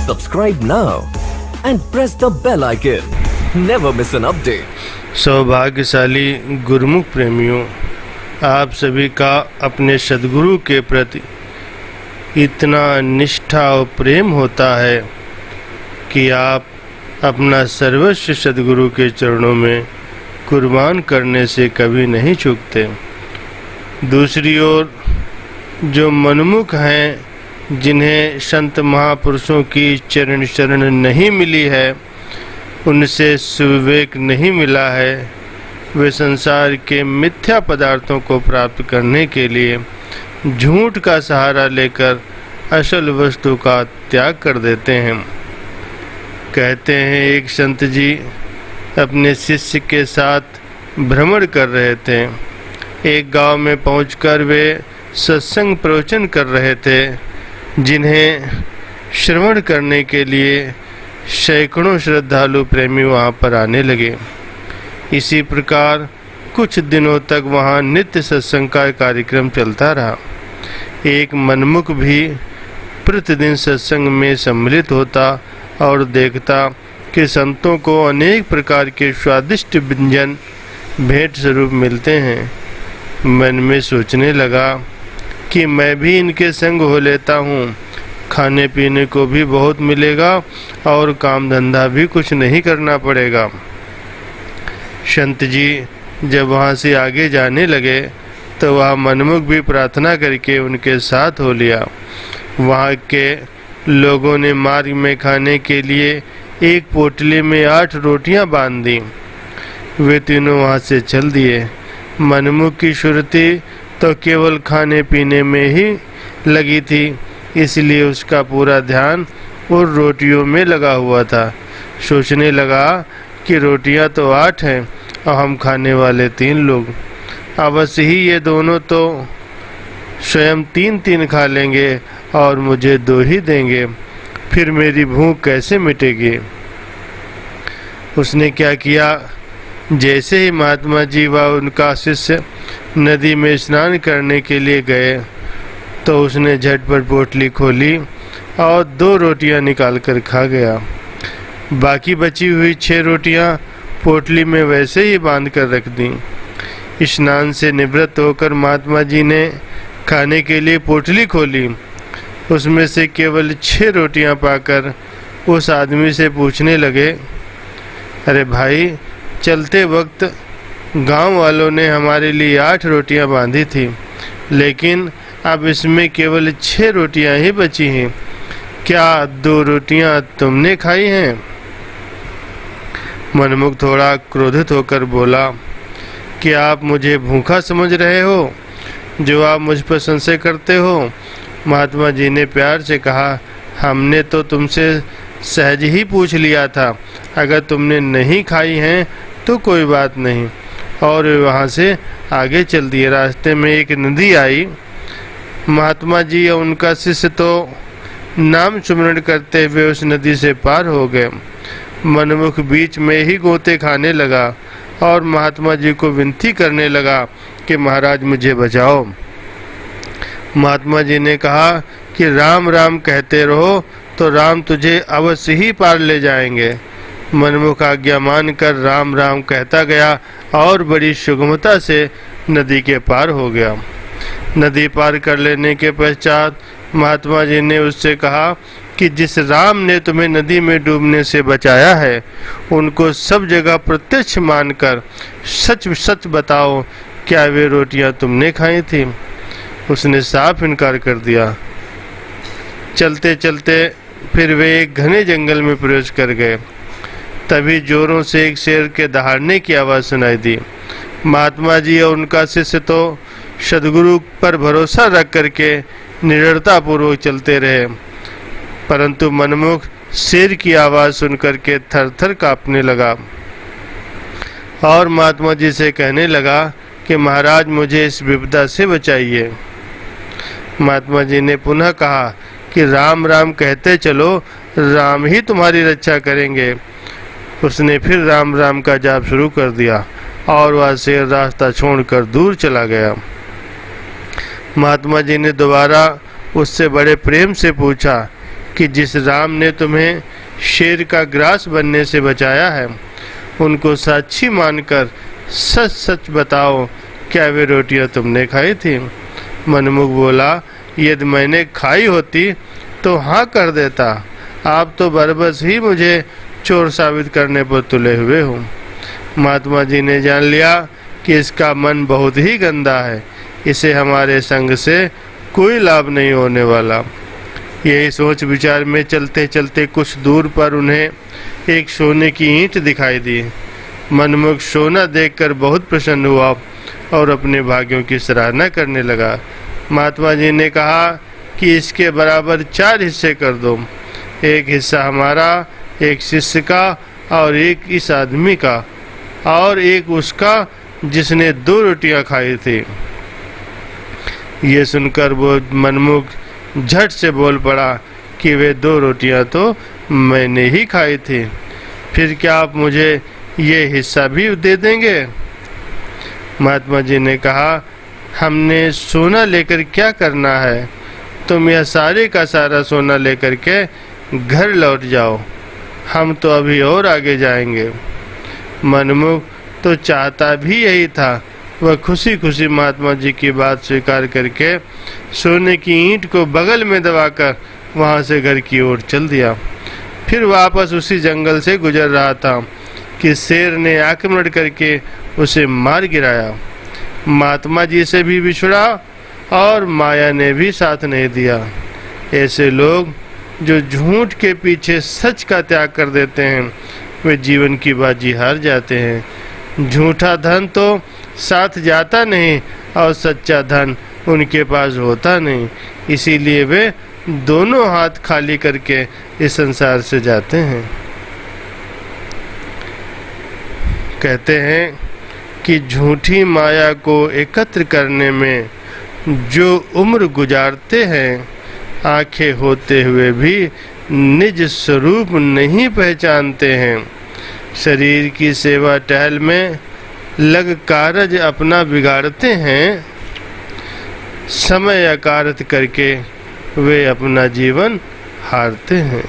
Subscribe now and press the bell icon. Never miss an update. सौभाग्यशाली गुरुमुख प्रेमियों, आप सभी का अपने सद्गुरु के प्रति इतना निष्ठा और प्रेम होता है कि आप अपना सर्वस्व सद्गुरु के चरणों में कुर्बान करने से कभी नहीं चूकते। दूसरी ओर जो मनमुख हैं, जिन्हें संत महापुरुषों की चरण शरण नहीं मिली है, उनसे सुविवेक नहीं मिला है, वे संसार के मिथ्या पदार्थों को प्राप्त करने के लिए झूठ का सहारा लेकर असल वस्तु का त्याग कर देते हैं। कहते हैं एक संत जी अपने शिष्य के साथ भ्रमण कर रहे थे। एक गांव में पहुंचकर वे सत्संग प्रवचन कर रहे थे, जिन्हें श्रवण करने के लिए सैकड़ों श्रद्धालु प्रेमी वहां पर आने लगे। इसी प्रकार कुछ दिनों तक वहां नित्य सत्संग का कार्यक्रम चलता रहा। एक मनमुख भी प्रतिदिन सत्संग में सम्मिलित होता और देखता कि संतों को अनेक प्रकार के स्वादिष्ट व्यंजन भेंट स्वरूप मिलते हैं। मन में सोचने लगा कि मैं भी इनके संग हो लेता हूँ, खाने पीने को भी बहुत मिलेगा और काम धंधा भी कुछ नहीं करना पड़ेगा। संत जी जब वहाँ से आगे जाने लगे तो वह मनमुख भी प्रार्थना करके उनके साथ हो लिया। वहाँ के लोगों ने मार्ग में खाने के लिए एक पोटली में 8 रोटियां बांध दी। वे तीनों वहाँ से चल दिए। मनमुख की सुरती तो केवल खाने पीने में ही लगी थी, इसलिए उसका पूरा ध्यान उन रोटियों में लगा हुआ था। सोचने लगा कि रोटियां तो 8 हैं और हम खाने वाले 3 लोग। अवश्य ही ये दोनों तो स्वयं 3-3 खा लेंगे और मुझे 2 ही देंगे, फिर मेरी भूख कैसे मिटेगी। उसने क्या किया, जैसे ही महात्मा जी व उनका शिष्य नदी में स्नान करने के लिए गए तो उसने झटपट पोटली खोली और 2 रोटियां निकालकर खा गया। बाकी बची हुई 6 रोटियां पोटली में वैसे ही बांध कर रख दी। स्नान से निवृत्त होकर महात्मा जी ने खाने के लिए पोटली खोली। उसमें से केवल 6 रोटियां पाकर उस आदमी से पूछने लगे, अरे भाई, चलते वक्त गांव वालों ने हमारे लिए 8 रोटियां बांधी थी, लेकिन अब इसमें केवल 6 रोटियां ही बची हैं। क्या 2 रोटियां तुमने खाई हैं? मनमुख थोड़ा क्रोधित होकर बोला कि आप मुझे भूखा समझ रहे हो जो आप मुझ पर संशय करते हो। महात्मा जी ने प्यार से कहा, हमने तो तुमसे सहज ही पूछ लिया था, अगर तुमने नहीं खाई हैं तो कोई बात नहीं। और वे वहाँ से आगे चल दिए। रास्ते में एक नदी आई। महात्मा जी और उनका शिष्य तो नाम सुमरण करते हुए उस नदी से पार हो गए। मनमुख बीच में ही गोते खाने लगा और महात्मा जी को विनती करने लगा कि महाराज मुझे बचाओ। महात्मा जी ने कहा कि राम राम कहते रहो तो राम तुझे अवश्य ही पार ले जाएंगे। मनमुख आज्ञा मानकर राम राम कहता गया और बड़ी सुगमता से नदी के पार हो गया। नदी पार कर लेने के पश्चात महात्मा जी ने उससे कहा कि जिस राम ने तुम्हें नदी में डूबने से बचाया है, उनको सब जगह प्रत्यक्ष मानकर सच सच बताओ, क्या वे रोटियां तुमने खाई थी? उसने साफ इनकार कर दिया। चलते चलते फिर वे एक घने जंगल में प्रवेश कर गए। तभी जोरों से एक शेर के दहाड़ने की आवाज़ सुनाई दी। महात्मा जी और उनका शिष्य तो सद्गुरु पर भरोसा रख करके निडरतापूर्वक चलते रहे, परंतु मनमुख शेर की आवाज़ सुनकर के थर थर कांपने लगा और महात्मा जी से कहने लगा कि महाराज मुझे इस विपदा से बचाइए। महात्मा जी ने पुनः कहा कि राम राम कहते चलो, राम ही तुम्हारी रक्षा करेंगे। उसने फिर राम राम का जाप शुरू कर दिया और वह शेर रास्ता छोड़कर दूर चला गया। महात्मा जी ने दोबारा उससे बड़े प्रेम से पूछा कि जिस राम ने तुम्हें शेर का ग्रास बनने से बचाया है, उनको साक्षी मानकर सच सच बताओ, क्या वे रोटियां तुमने खाई थी? मनमुख बोला, यदि मैंने खाई होती तो हाँ कर देता। आप तो बरबस ही मुझे चोर साबित करने पर तुले हुए हो। महात्मा जी ने जान लिया कि इसका मन बहुत ही गंदा है, इसे हमारे संग से कोई लाभ नहीं होने वाला। यही सोच विचार में चलते चलते कुछ दूर पर उन्हें एक सोने की ईंट दिखाई दी। मनमुख सोना देखकर बहुत प्रसन्न हुआ और अपने भाग्यों की सराहना करने लगा। महात्मा जी ने कहा कि इसके बराबर 4 हिस्से कर दो, एक हिस्सा हमारा, एक शिष्य का और एक इस आदमी का और एक उसका जिसने 2 रोटियां खाई थी। ये सुनकर वो मनमुख झट से बोल पड़ा कि वे 2 रोटियां तो मैंने ही खाई थी, फिर क्या आप मुझे ये हिस्सा भी दे देंगे? महात्मा जी ने कहा, हमने सोना लेकर क्या करना है? तुम यह सारे का सारा सोना लेकर के घर लौट जाओ, हम तो अभी और आगे जाएंगे। मनमुख तो चाहता भी यही था। वह खुशी खुशी महात्मा जी की बात स्वीकार करके सोने की ईंट को बगल में दबाकर वहां से घर की ओर चल दिया। फिर वापस उसी जंगल से गुजर रहा था कि शेर ने आक्रमण करके उसे मार गिराया। महात्मा जी से भी बिछड़ा और माया ने भी साथ नहीं दिया। ऐसे लोग जो झूठ के पीछे सच का त्याग कर देते हैं, वे जीवन की बाजी हार जाते हैं। झूठा धन तो साथ जाता नहीं और सच्चा धन उनके पास होता नहीं, इसीलिए वे दोनों हाथ खाली करके इस संसार से जाते हैं। कहते हैं कि झूठी माया को एकत्र करने में जो उम्र गुजारते हैं, आंखें होते हुए भी निज स्वरूप नहीं पहचानते हैं। शरीर की सेवा टहल में लग कारज अपना बिगाड़ते हैं, समय अकारत करके वे अपना जीवन हारते हैं।